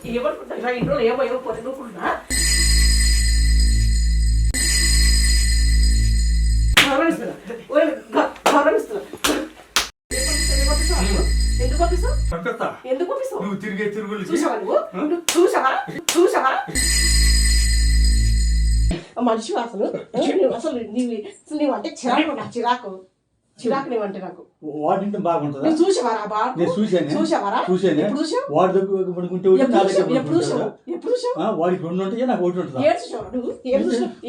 ఏమనుకుంటా ఇంట్లో ఏమో పొరుగుకుంటా ఎందుకు పంపిస్తావు? నువ్వు తిరిగే తిరుగులు చూసావా మనిషి అసలు అసలు నీవు అంటే చిరాకు నాకు చిరాకు నీవంటే నాకు వాడింటే బాగుంటుందా? చూసావారా బాబు? నేను చూసావా? వాడి దగ్గర పడుకుంటే వాడికి 2 ఉంటాయా నాకు 1 ఉంటుందా?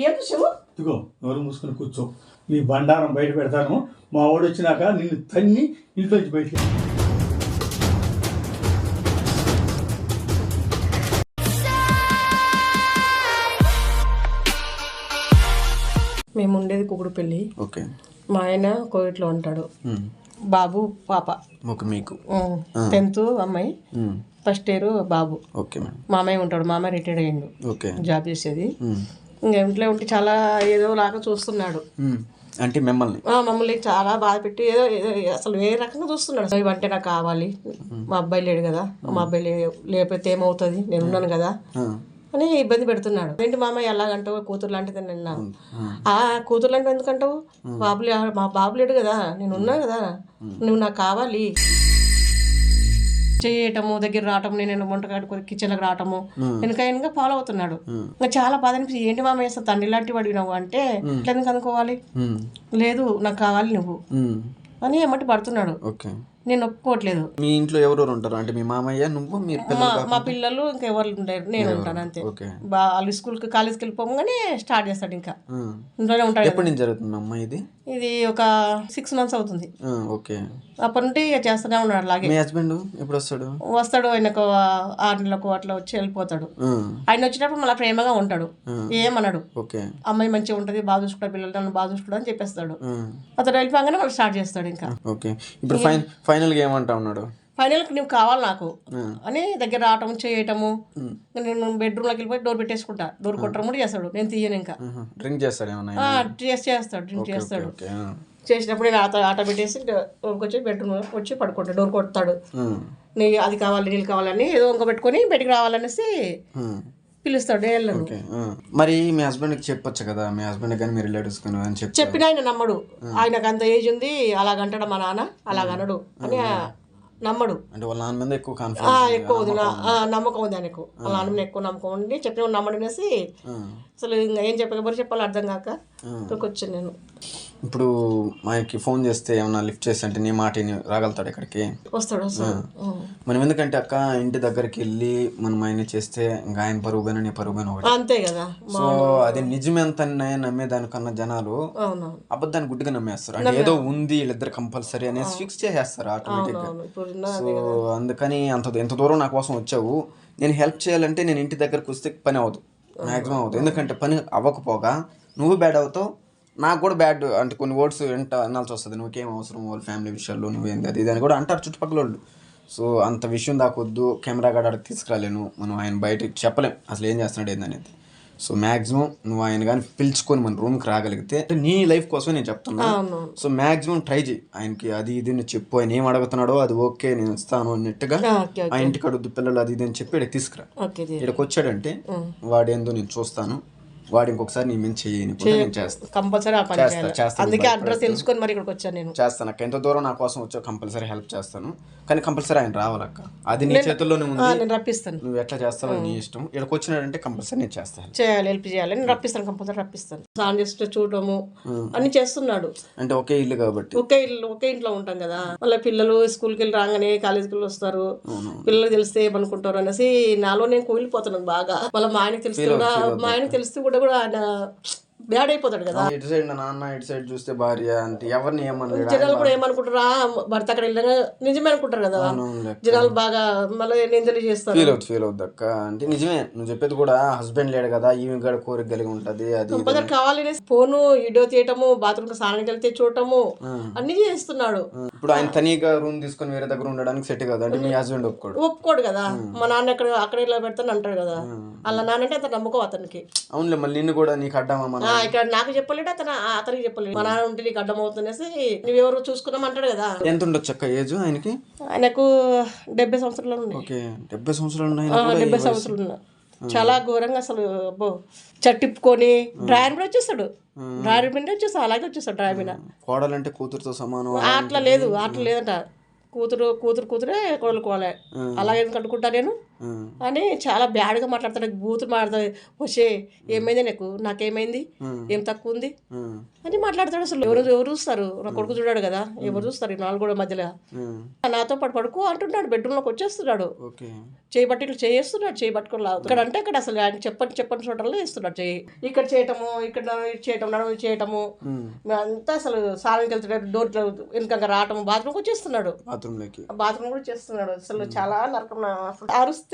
ఏం చూసావు? ఇదిగో ఎవరు మూసుకొని కూర్చో, నీ బండారం బయట పెడతాను. మా వాడు వచ్చినాక నిన్ను తన్ని ఇంట్లోంచి బయటికి. మేము ఉండేది కుకుడుపల్లి. ఓకే. మా ఆయన కోవిట్లో ఉంటాడు. బాబు పాప మీకు 10th అమ్మాయి, ఫస్ట్ ఇయర్ బాబు. ఓకే. మామయ్య ఉంటాడు, మామయ్య రిటైర్డ్ అయ్యిండు. ఓకే. జాబ్ చేసేది. ఇంకా ఇంట్లో ఉంటే చాలా ఏదో లాగా చూస్తున్నాడు. అంటే మమ్మల్ని చాలా బాధ పెట్టి ఏదో అసలు ఏ రకంగా చూస్తున్నాడు. ఇవంటే నాకు కావాలి, మా అబ్బాయి లేడు కదా, మా అబ్బాయి లేకపోతే ఏమవుతుంది, నేను ఉన్నాను కదా అని ఇబ్బంది పెడుతున్నాడు. ఏంటి మామయ్య ఎలాగంటావు, కూతురు లాంటిది నిన్న. కూతురు లాంటివి ఎందుకంటావు? మా బాబు లేడు కదా, నేను ఉన్నా కదా, నువ్వు నాకు కావాలి. చేయటము, దగ్గర రావటము, నేను వంటకాడు కిచెన్లకు రావటము, వెనక ఫాలో అవుతున్నాడు. ఇంకా చాలా బాధ అనిపించింది. ఏంటి మామయ్య అసలు తండ్రి లాంటి వాడివి నువ్వు అంటే ఇట్లా ఎందుకు అనుకోవాలి, లేదు నాకు కావాలి నువ్వు అని ఏమంటే పడుతున్నాడు. నేను ఒప్పుకోవట్లేదు. మీ ఇంట్లో ఎవరెవరు ఉంటారు? అంటే మీ మామయ్య, నువ్వు, మా పిల్లలు ఇంకా ఎవరు ఉంటారు, నేను ఉంటాను అంతే. వాళ్ళు స్కూల్కి కాలేజ్కి వెళ్ళిపోగానే స్టార్ట్ చేస్తాడు. ఇంకా ఇంట్లోనే ఉంటాడు. ఎప్పటి నుంచి జరుగుతుంది అమ్మ ఇది? ఇది ఒక 6 months అవుతుంది. ఓకే. అప్పటి నుండి చేస్తూనే ఉన్నాడు. అలాగే. మీ హస్బెండ్ ఎప్పుడు వస్తాడు? ఆయనకు 6 నెలలకు అట్లా వచ్చి వెళ్ళిపోతాడు. ఆయన వచ్చినప్పుడు మళ్ళీ ప్రేమగా ఉంటాడు, ఏమన్నాడు. అమ్మాయి మంచిగా ఉంటది, బాగా చూసుకుంటాడు, పిల్లలు బాగా చూసుకుంటాడు అని చెప్పేస్తాడు. అతను వెళ్ళిపోగానే వాళ్ళు స్టార్ట్ చేస్తాడు. ఇంకా ఇప్పుడు ఫైనల్ గా ఏమంటా ఉన్నాడు? ఫైనల్ కి నువ్వు కావాలి నాకు అని దగ్గర రావటం చేయటము. నేను బెడ్రూమ్ లోకి వెళ్ళిపోయి డోర్ పెట్టేసుకుంటా, డోర్ కొట్టడం కూడా చేస్తాడు, నేను తీయను. ఇంకా డ్రింక్ చేస్తాడు, డ్రింక్ చేస్తాడు. చేసినప్పుడు నేను ఆట పెట్టేసి వచ్చి బెడ్రూమ్ వచ్చి పడుకుంటా, డోర్ కొడతాడు. నీ అది కావాలి, నీళ్ళు కావాలని ఏదో ఇంకో పెట్టుకొని బయటికి రావాలనేసి పిలుస్తాడు. మరి మీ హస్బెండ్ కి చెప్పొచ్చు కదా, మీ హస్బెండ్ కానీ మీ రిలేటివ్స్ కానీ అని చెప్పిన ఆయన నమ్మడు. ఆయనకు అంత ఏజ్ ఉంది, అలాగంటాడు మా నాన్న, అలాగనడు అని నమ్మడు. అంటే వాళ్ళ నాన్న మీద ఎక్కువ నమ్మకం ఉంది ఆయనకు. వాళ్ళ నాన్న మీద ఎక్కువ నమ్మకం ఉండి చెప్పిన నమ్మడు అనేసి అసలు ఇంకా ఏం చెప్పాలో అర్థం కాక వచ్చాను నేను. ఇప్పుడు మనకి ఫోన్ చేస్తే ఏమన్నా లిఫ్ట్ చేసి అంటే నీ మాట రాగలుగుతాడు ఇక్కడికి? వస్తాడు. మనం ఎందుకంటే అక్క ఇంటి దగ్గరికి వెళ్ళి మనం ఆయన చేస్తే ఇంకా ఆయన పరుగుపోయినా నీ పరుగుపోయినా ఒకటి, అంతే కదా. సో అది నిజమెంత నమ్మేదానికన్నా జనాలు అబద్ధాన్ని గుడ్డిగా నమ్మేస్తారు. అంటే ఏదో ఉంది వీళ్ళిద్దరు కంపల్సరీ అనేసి ఫిక్స్ చేసేస్తారు ఆటోమేటిక్ గా. సో అందుకని ఎంత దూరం నా కోసం వచ్చావు, నేను హెల్ప్ చేయాలంటే నేను ఇంటి దగ్గరకు వస్తే పని అవ్వదు, మ్యాక్సిమం అవుతుంది. ఎందుకంటే పని అవ్వకపోగా నువ్వు బ్యాడ్ అవుతావు, నాకు కూడా బ్యాడ్ అంటే కొన్ని వర్డ్స్ వినాల్సి వస్తుంది. నువ్వుకేం అవసరం వాళ్ళ ఫ్యామిలీ విషయాల్లో నువ్వేంది అది ఇది అని కూడా అంటారు చుట్టుపక్కల వాళ్ళు. సో అంత విషయం దాకొద్దు, కెమెరా గార్డ్ అక్కడికి తీసుకురాలేను, మనం ఆయన బయటకి చెప్పలేం అసలు ఏం చేస్తున్నాడు ఏందనేది. సో మ్యాక్సిమం నువ్వు ఆయన కానీ పిలుచుకొని మన రూమ్కి రాగలిగితే నీ లైఫ్ కోసమే నేను చెప్తున్నా. సో మ్యాక్సిమం ట్రై చేయి, ఆయనకి అది ఇది నువ్వు చెప్పు, ఆయన ఏం అడుగుతున్నాడో అది ఓకే నేను ఇస్తాను అన్నట్టుగా ఆ ఇంటికి అడుగుద్దు పిల్లలు అది ఇది అని చెప్పి ఇక్కడికి తీసుకురా. ఇక్కడికి వచ్చాడంటే వాడేందో నేను చూస్తాను, వాడు ఇంకొకసారి నీ మీద చేయని నేను చేస్తాను, కంపల్సరీ అడ్రస్ తెలుసుకొని మరి ఇక్కడికి వచ్చాను నేను. చేస్తాను అక్క, ఎంత దూరం నా కోసం వచ్చావు కంపల్సరీ హెల్ప్ చేస్తాను, కానీ కంపల్సరీ ఆయన రావాలక్క, అది నీ చేతుల్లోనే ఉంది, నేను రప్పిస్తాను. నువ్వు ఎట్లా చేస్తావో నీ ఇష్టం. ఇక్కడికి వచ్చినాడంటే కంపల్సరీ నేను చేస్తాను, హెల్ప్ చేయాలి, నేను రప్పిస్తాను, కంపల్సరీ రప్పిస్తాను. స్నానం చేస్తూ చూడటము అన్ని చేస్తున్నాడు. అంటే ఒకే ఇల్లు కాబట్టి ఒకే ఇంట్లో ఉంటాం కదా, వాళ్ళ పిల్లలు స్కూల్కి వెళ్ళి రాగానే కాలేజీకి వెళ్ళి వస్తారు, పిల్లలు తెలిస్తే ఏమనుకుంటారు అనేసి నాలో నేను కూలిపోతున్నాను బాగా. వాళ్ళ మా ఆయనకి తెలిస్తే కూడా ఆయన బ్యాడ్ అయిపోతాడు కదా. ఇటు సైడ్ నా నాన్న, ఇటు సైడ్ చూస్తే భార్య, అంటే ఎవరిని ఏమనలేడు. జనాలు కూడా ఏమనుకుంటారా, భర్త అక్కడ వెళ్ళగా నిజమే అనుకుంటారు కదా జనాలు, బాగా మళ్ళీ నిందలు చేస్తారు. ఫీల్ అవుద్ది అక్క. అంటే నిజమే నువ్వు చెప్పేది కూడా, హస్బెండ్ లేడు కదా, ఈమె కూడా కోరిక కలిగి ఉంటది. అది కావాలి ఫోను వీడియో తీయటము, బాత్రూమ్ స్నానానికి వెళ్తే చూడటము అన్ని చేస్తున్నాడు. ఇప్పుడు ఆయన తనీగా రూమ్ తీసుకొని వేరే దగ్గర ఉండడానికి సెట్ కాదు అంటే మీ హస్బెండ్ ఒప్పుకోడు కదా. మా నాన్న అక్కడ ఇలా పెడతాను అంటాడు కదా, అలా నాన్న అంటే అతను నమ్మకం అతనికి. అవునులే, మళ్ళీ నిన్ను కూడా నీకు అడ్డమా, ఇక్కడ నాకు చెప్పలేడు, అతనికి చెప్పలేదు. మా నాన్న ఉంటే నీకు అడ్డం అవుతుందనేసి నువ్వెవరు చూసుకున్నాం అంటాడు కదా. ఎంత ఉండొచ్చు అక్క ఏజ్ ఆయనకి? ఆయనకు 70 సంవత్సరాలు ఉన్నాయి. 70 సంవత్సరాలు ఉన్నాయి. 70 సంవత్సరాలు ఉన్నాయి. చాలా ఘోరంగా అసలు చట్టిప్పుకొని డ్రాయర్ మీద వచ్చేస్తాడు, డ్రాయర్ మీద వచ్చేస్తాడు, అలాగే వచ్చేస్తాడు డ్రాయర్ మీద. కోడలంటే కూతురుతో సమానం అట్లా లేదంట. కూతురే కొడుకోవాలి, అలాగే కట్టుకుంటా నేను అని చాలా బ్యాడ్గా మాట్లాడతాడు. బూతులు మాట్లాడతాడు. వచ్చే ఏమైంది నీకు, నాకేమైంది, ఏం తక్కువ ఉంది అని మాట్లాడతాడు. అసలు ఎవరు చూస్తారు? నా కొడుకు చూడాడు కదా, ఎవరు చూస్తారు ఈ నాలుగు మధ్యలో? నాతో పాటు పడుకో అంటున్నాడు, బెడ్రూమ్లోకి వచ్చేస్తున్నాడు, చేయబట్టి ఇట్లా చేస్తున్నాడు, చేయబట్టుకొని లాగుతాడు. ఇక్కడ అంటే అక్కడ అసలు ఆయన చెప్పని చోటల్లో వేస్తున్నాడు చెయ్యి. ఇక్కడ చేయటము, ఇక్కడ చేయటం, నడుము చేయటము అంతా అసలు సారానికి వెళ్తున్నాడు, డోర్ వెనుక రావటము, బాత్రూమ్కి వచ్చేస్తున్నాడు, బాత్రూమ్ కూడా చేస్తున్నాడు. అసలు చాలా నరకం. అరుస్తే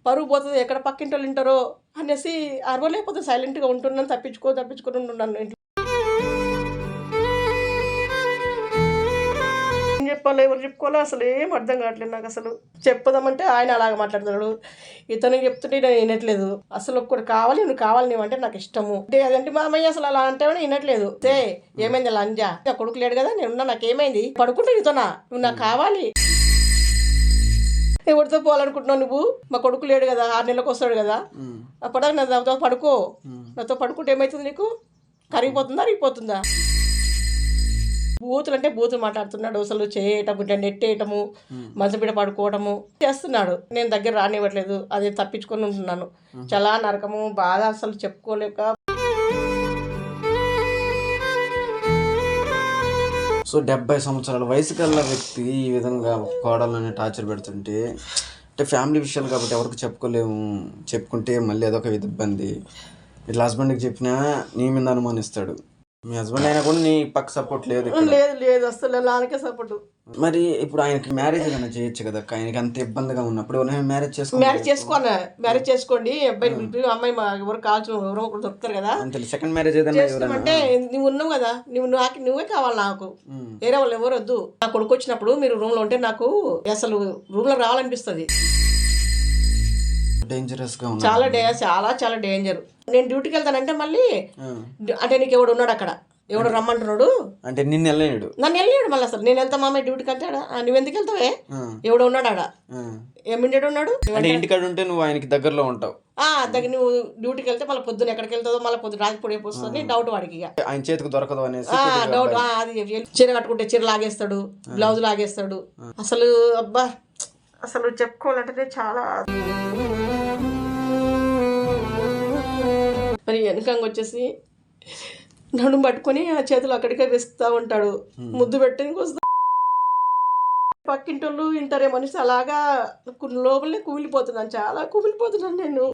పరుగు పోతుంది, ఎక్కడ పక్కింటి వాళ్ళు వింటారో అనేసి అరవలేకపోతే సైలెంట్గా ఉంటున్నాను, తప్పించుకొని ఉంటున్నాను. ఏం చెప్పాలో ఎవరు చెప్పుకోవాలో అసలు ఏం అర్థం కావట్లేదు నాకు. అసలు చెప్పదామంటే ఆయన అలాగ మాట్లాడుతున్నాడు, ఇతను చెప్తుంటే నేను వినట్లేదు. అసలు ఒక్కడు కావాలి, నువ్వు కావాలి నువ్వు అంటే నాకు ఇష్టము అంటే అదంటే మా అమ్మయ్య అసలు అలా అంటే వినట్లేదు. ఏమైంది లంజా, నా కొడుకు లేడు కదా, నేనున్నా, నాకేమైంది, పడుకుంటే నీతోనా, నువ్వు నాకు కావాలి. ఎవరితో పోవాలనుకుంటున్నావు నువ్వు? మా కొడుకు లేడు కదా, 6 నెలలకు వస్తాడు కదా, అప్పటిదాకా నాతో పడుకో, నాతో పడుకుంటే ఏమవుతుంది నీకు, కరిగిపోతుందా అరిగిపోతుందా? బూతులు అంటే బూతులు మాట్లాడుతున్నాడు. అసలు చేయటము, ఇట్లా నెట్టేయటము, మంచం మీద పడుకోవటము చేస్తున్నాడు. నేను దగ్గర రానివ్వట్లేదు, అది తప్పించుకొని ఉంటున్నాను. చాలా నరకము, బాధ, అసలు చెప్పుకోలేక. సో 70 సంవత్సరాల వయసు కల్లా వ్యక్తి ఈ విధంగా కోడలని టార్చర్ పెడుతుంటే, అంటే ఫ్యామిలీ విషయాలు కాబట్టి ఎవరికి చెప్పుకోలేము, చెప్పుకుంటే మళ్ళీ అదొక ఇబ్బంది. ఇట్లా హస్బెండ్కి చెప్పినా నీ మీద అనుమానిస్తాడు. మీ హస్బెండ్ అయినా కూడా నీ పక్క సపోర్ట్ లేదు? లేదు అసలు నాకే సపోర్ట్. మరి ఇప్పుడు ఆయనకి మ్యారేజ్ ఏమైనా చేయొచ్చు కదా, ఆయనకి అంత ఇబ్బందిగా ఉన్నప్పుడు మ్యారేజ్ చేసుకోండి, అమ్మాయి ఎవరు కాల్చు, ఎవరో ఒకరు దొరుకుతారు కదా. అంతే, సెకండ్ మ్యారేజ్ ఏదైనా అంటే నువ్వు ఉన్నావు కదా, నువ్వే కావాలి నాకు, వేరే వాళ్ళు ఎవరు వద్దు. నా కొడుకు వచ్చినప్పుడు మీరు రూమ్ లో ఉంటే నాకు అసలు రూమ్ లో రావాలనిపిస్తుంది. డేంజరస్ గా చాలా చాలా డేంజర్. నేను డ్యూటీకి వెళ్తానంటే మళ్ళీ అంటే నీకు ఎవడు ఉన్నాడు అక్కడ, ఎవడు రమ్మంటున్నాడు అంటే నన్ను వెళ్ళాడు మళ్ళీ. అసలు నేను వెళ్తా మామయ్య డ్యూటీకి అంటే, నువ్వు ఎందుకు వెళ్తావే, ఎవడు ఉన్నాడు ఆడ, ఏమిండేడు ఉన్నాడు అంటే ఇంటికాడ ఉంటే నువ్వు ఆయనకి దగ్గరలో ఉంటావు. దగ్గర నువ్వు డ్యూటీకి వెళ్తే మళ్ళీ పొద్దున్న ఎక్కడికి వెళ్తావు, మళ్ళీ పొద్దున రాత్రి వస్తుంది డౌట్ వాడికి, ఆయన చేతికి దొరకదు అనేసి డౌట్. అది చీర కట్టుకుంటే చీర లాగేస్తాడు, బ్లౌజ్ లాగేస్తాడు. అసలు అబ్బా అసలు చెప్పుకోవాలంటే చాలా. మరి వెనకంగా వచ్చేసి నడుము పట్టుకొని ఆ చేతులు అక్కడికే వేస్తూ ఉంటాడు, ముద్దు పెట్టి వస్తా. పక్కింటోళ్ళు వింటారే మనిషి, అలాగా లోపలనే కుమిలిపోతున్నాను, చాలా కుమిలిపోతున్నాను నేను.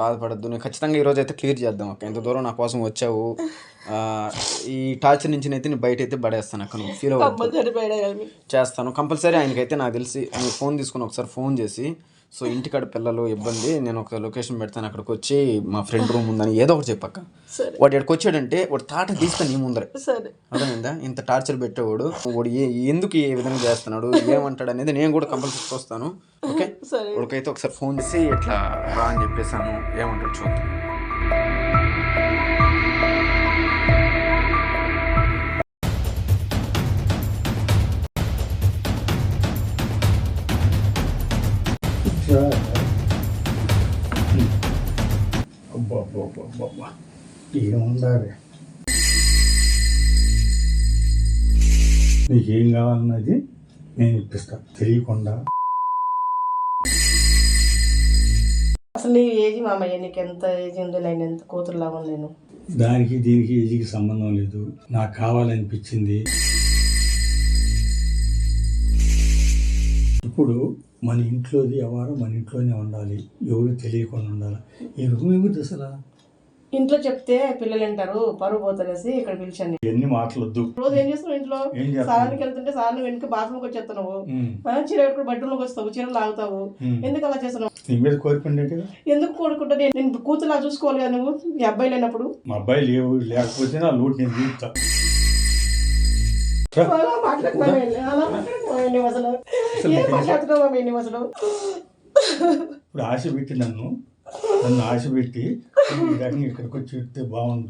బాధపడద్దు, నేను ఖచ్చితంగా ఈరోజు అయితే క్లియర్ చేద్దాం అక్క. ఎంత దూరం నా కోసం వచ్చావు, ఈ టార్చర్ నుంచి అయితే నేను బయట అయితే పడేస్తాను అక్క. నువ్వు ఫీల్ అవ్వదు, చేస్తాను కంపల్సరీ. ఆయనకైతే నాకు తెలిసి నువ్వు ఫోన్ తీసుకుని ఒకసారి ఫోన్ చేసి, సో ఇంటికాడ పిల్లలు ఇబ్బంది, నేను ఒక లొకేషన్ పెడతాను, అక్కడికి వచ్చి మా ఫ్రెండ్ రూమ్ ఉందని ఏదో ఒకటి చెప్పక్క. వాడు ఎక్కడికి వచ్చాడంటే వాడు తాట తీస్తాను నీ ముందరే, అర్థమైందా? ఇంత టార్చర్ పెట్టేవాడు వాడు ఎందుకు ఏ విధంగా చేస్తున్నాడు, ఏమంటాడు అనేది నేను కూడా కంపల్సరీ చూస్తాను. ఓకే, వాడికైతే ఒకసారి ఫోన్ చేసి ఇట్లా రా అని చెప్పేసాను, ఏమంటాడు చూద్దాం. ఏముండాలి, నీకేం కావాలన్నది నేను ఇప్పిస్తాను తెలియకుండా. అసలు నీ ఏజ్ మామయ్య, నీకు ఎంత ఏజ్ ఉందో, నేను ఎంత కూతురులాగా నేను. దానికి దీనికి ఏజ్కి సంబంధం లేదు, నాకు కావాలనిపించింది. ఇప్పుడు మన ఇంట్లోది ఎవరు మన ఇంట్లోనే ఉండాలి, ఎవరు తెలియకుండా ఉండాలి. ఈ రూమ్ ఏమిటి అసలు? ఇంట్లో చెప్తే పిల్లలు వింటారు, పరువు పోతనేసి ఇక్కడ పిలిచాను. ఎన్ని మాటలొద్దు. రోజు ఏం చేస్తున్నావు ఇంట్లో? సారానికి వెళ్తుంటే సారాన్ని వెనక బాత్రూమ్కి వచ్చేస్తున్నావు, చీర పెట్టుకుని బెడ్రూమ్లోకి వస్తావు, చీరలు లాగుతావు. ఎందుకు అలా చేస్తున్నావు? నీ మీద కోరుకుంటే ఎందుకు కోరుకుంటా? నేను కూతురులా చూసుకోవాలి కదా నువ్వు, మీ అబ్బాయి లేనప్పుడు. మా అబ్బాయి లేకపోతే నా లోటు నేను తీరుతా. అలా మాట్లాడుతున్నావు అసలు, ఏం మాట్లాడుతున్నావు మేము అసలు? ఇప్పుడు ఆశ పెట్టి నన్ను ఆశ పెట్టి ఈ రకంగా ఇక్కడికి వచ్చి పెడితే బాగుంది.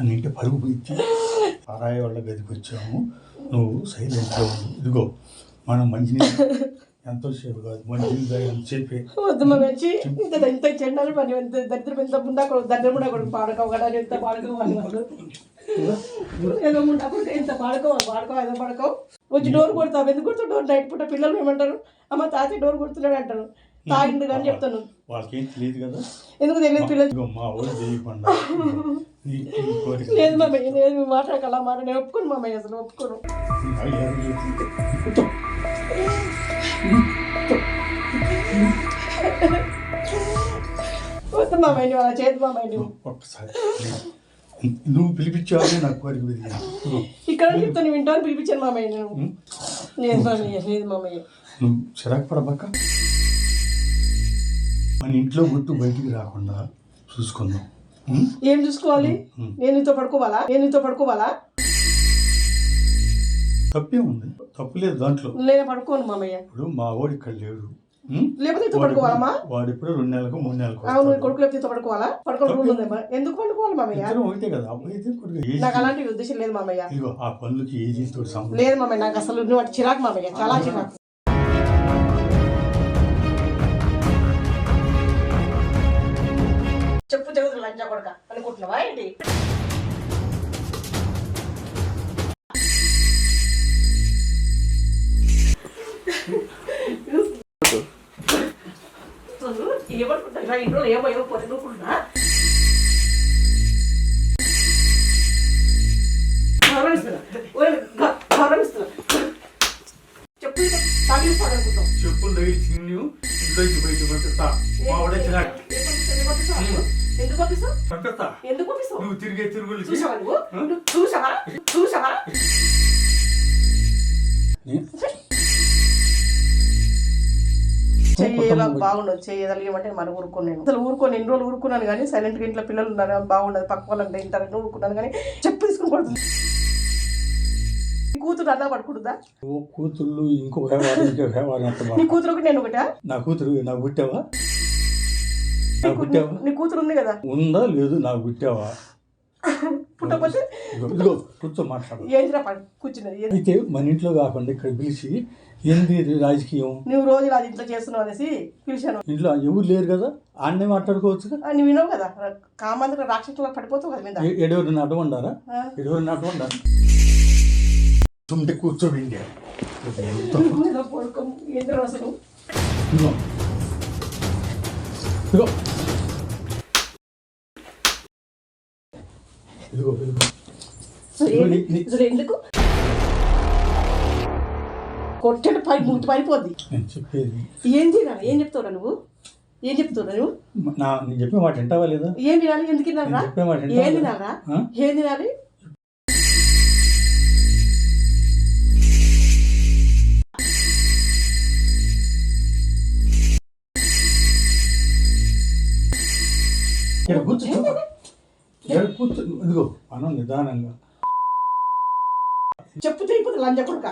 నీటి పరుగు పోయి పరాయి వాళ్ళ గదికి వచ్చాము. నువ్వు సైలెంట్గా ఉండు. ఇదిగో మనం మంచినీళ్ళు ఎంతోసేపు కాదు, మంచినీళ్ళు ఎంతసేపే. వద్దు మా వచ్చి ఇంత చెండాలి పని, దరిద్రం ఎంత ముందా దరిద్రం కూడా కూడా పాడుకోవాలి, ఎంత పాడుకోవాలి ఏదో ముందు ఎంత పాడుకో ఏదో పడుకో. వచ్చి డోర్ కొడతావు, ఎందుకు కొడుతావు డోర్? నైట్ పూట పిల్లలు ఏమంటారు, అమ్మ తాతయ్య డోర్ కొడుతున్నాడు అంటారు. తాగిండు కానీ చెప్తాను. వాళ్ళకేం తెలియదు కదా, ఎందుకు తెలియదు పిల్లలు? మా ఊరు చేయకుండా లేదు మామయ్య, నేను మాట్లాడక అలా మాట నేను ఒప్పుకోను మామయ్య, అసలు ఒప్పుకోను. వద్దు మామయ్య, నువ్వు అలా చేయదు మామయ్య. నువ్వు ఒక్కసారి నువ్వు పిలిపించావని నాకు కోరిక పెరిగింది. ఇక్కడ చెప్తాను వింటాను, పిలిపించాను మామయ్య. నేను లేదు మామయ్య, లేదు మామయ్య. నువ్వు చిరాకు పడబాక. మన ఇంట్లో గుట్టు బయటికి రాకుండా చూసుకుందాం. ఏం చూసుకోవాలి? నేను నీతో పడుకోవాలా? తప్పే ఉంది, తప్పు లేదు దాంట్లో. నేను పడుకోను మామయ్య. ఇప్పుడు మా వాడు ఇక్కడ లేడు, లేకపోతే నీతో పడుకోవాలమ్మా? వాడు ఇప్పుడు 2 నెలలకు 3 నెలలకు. అవును, కొడుకు లేకపోతే నీతో పడుకోవాలా? ఎందుకు పడుకోవాలి మామయ్య? ఒకటే కదా, అబ్బాయి. నాకు అలాంటి ఉద్దేశం లేదు మామయ్య. ఇదిగో ఆ పనులకి ఏజీ తోటి సంబంధం లేదు మామయ్య, నాకు అసలు నువ్వు అటు చిరాకు మామయ్య, చాలా చిరాకు. చెప్పు చెబుతు లంచా కొడక అనుకుంటున్నావా ఏంటి? ఏమనుకుంటా ఇంట్లో ఏమో పొందుకుంటున్నా గౌరవిస్తున్నా. చెప్పు తాగిస్తాడనుకుంటాం. చెప్పులు తగిలించి ఇంట్లోకి బయట పంపిస్తా. మా వాడే చిరాకు. ఎందుకు పంపిస్తావు? పంపిస్తా. ఎందుకు పంపిస్తావు? నువ్వు తిరిగే తిరుగులు చూసావా? నువ్వు చూసావా? బాగుండదు, చేయగలిగేమంటే మనం ఊరుకోలేను. అసలు ఊరుకోని ఎన్ని రోజులు ఊరుకున్నాను కానీ, సైలెంట్గా ఇంట్లో పిల్లలు ఉన్నారు బాగుండదు, పక్క వాళ్ళంటే ఇంటారని ఊరుకున్నాను కానీ చెప్పు తీసుకుని కొడుతుంది. కూతురు అలా పడుకుంటుందా? కూతుళ్ళు ఇంకో వ్యవహారం. నీ కూతురు నేను ఒకటా? నా కూతురు నాకు పుట్టావా? నీ కూతురు ఉంది కదా? ఉందా లేదు? నాకు పుట్టావా? పుట్టకపోతే ఇదిగో కూర్చో మాట్లాడు. ఏంటిరా కూర్చున్నది? అయితే మన ఇంట్లో కాకుండా ఇక్కడ పిలిచి ఏంది రాజకీయం? నువ్వు రోజు రాజు ఇంట్లో చేస్తున్నావు అనేసి పిలిచాను. ఇంట్లో ఎవరు లేరు కదా, ఆడనే మాట్లాడుకోవచ్చు. నువ్వు వినవు కదా, కామంది రాక్షసులో పడిపోతావు కదా మీద. ఎడవరిని అడ్డమంటారా? ఎడవరిని అడ్డమంటారా? తుంటే కూర్చోబెండి. అసలు ఎందుకు కొట్టడు మూతి పడిపోద్ది. చెప్పేది ఏం తినాలి? ఏం చెప్తావురా నువ్వు? నేను చెప్పే మాట వింటావా లేదా? ఏం తినాలి? ఎందుకు తినాలరా? ఏం తినాలరా? ఏం తినాలి? కూర్చో. ఇదిగో మనం నిదానంగా చెప్పు చేయకపోతే లంజ కొడుక.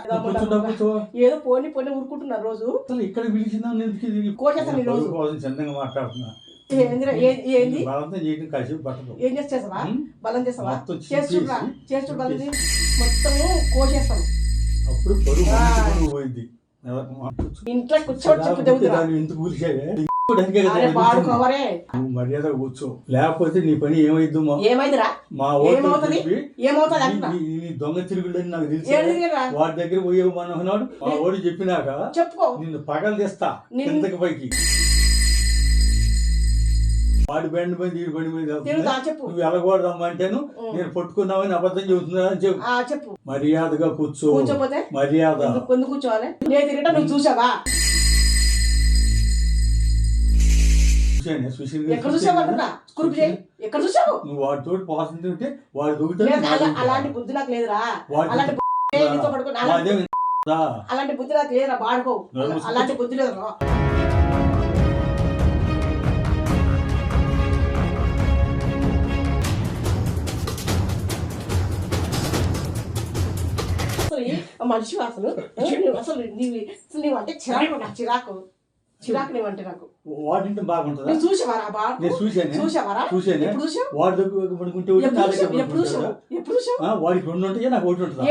ఏదో పోనీ ఊరుకుంటున్నారు రోజు. అసలు ఇక్కడ పిలిచిందా? కోసేస్తాను రోజు. చందంగా మాట్లాడుతున్నా. ఏంది బలంతో చేయడం కాసేపు పట్టదు. ఏం చేస్తావా? బలం చేస్తావా? చేస్తూ బలం మొత్తము కోసేస్తాను. అప్పుడు పరుగు పోయింది. ఇంట్లో కూర్చోవచ్చు. ఎందుకు కూర్చావే? నువ్వు మర్యాద కూర్చో, లేకపోతే నీ పని ఏమైద్దు? ఏమైందిరా? మా నీ దొంగ తిరుగులని నాకు తెలుసు. వాడి దగ్గర పోయేవు మనోహనాడు. మా ఓడి చెప్పినాక చెప్పుకో, నిన్ను పగలు తెస్తా కిందకి పైకి. వాడి బండి మీద వీడి బండి మీద తిరుగుతా వెళ్తున్నా. చెప్పు. నువ్వు వెళ్ళకూడదమ్మా అంటేను నేను పట్టుకున్నావని అబద్ధం చెబుతున్నా అని చెప్పు. చెప్పు. మర్యాదగా కూర్చో. కూర్చోపోతే మర్యాద ఎందుకు కూర్చోవాలి? నేను తిరగటం నువ్వు చూసావా? ఎక్కడ చూసావు అంటున్నా? కురుపు చేయి. ఎక్కడ చూసావు? నువ్వు వాడితో పోతుంటే వాడు అలాంటి బుద్ధి నాకు లేదురా. అలాంటి నీతో పడుకుని అలాంటి బుద్ధి నాకు లేదురా. బాడుకో. అలాంటి బుద్ధి లేదురా. మనిషి అసలు అసలు నీవు అంటే చిరాకు. నాకు చిరాకు నీవంటే నాకు. వాడింటే బాగుంటుందా? చూసావారా? నేను చూసావా? వాడి దగ్గర పడుకుంటే ఎప్పుడు చూసావు? వాడికి 2 ఉంటాయి, నాకు 1 ఉంటుందా?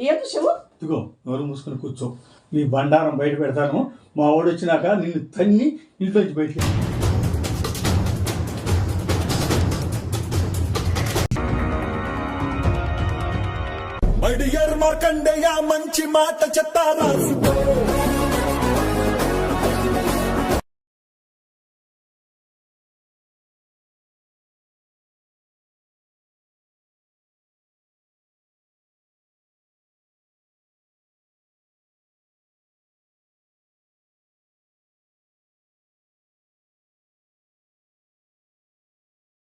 ఏం చూసావు? ఇదిగో నోరు మూసుకొని కూర్చో. నీ బండారం బయట పెడతాను. మా వాడు వచ్చినాక నిన్ను తన్ని ఇంట్లోంచి బయట. మడియర్ మార్కండేయ మంచి మాట చెత్త రాసుకో.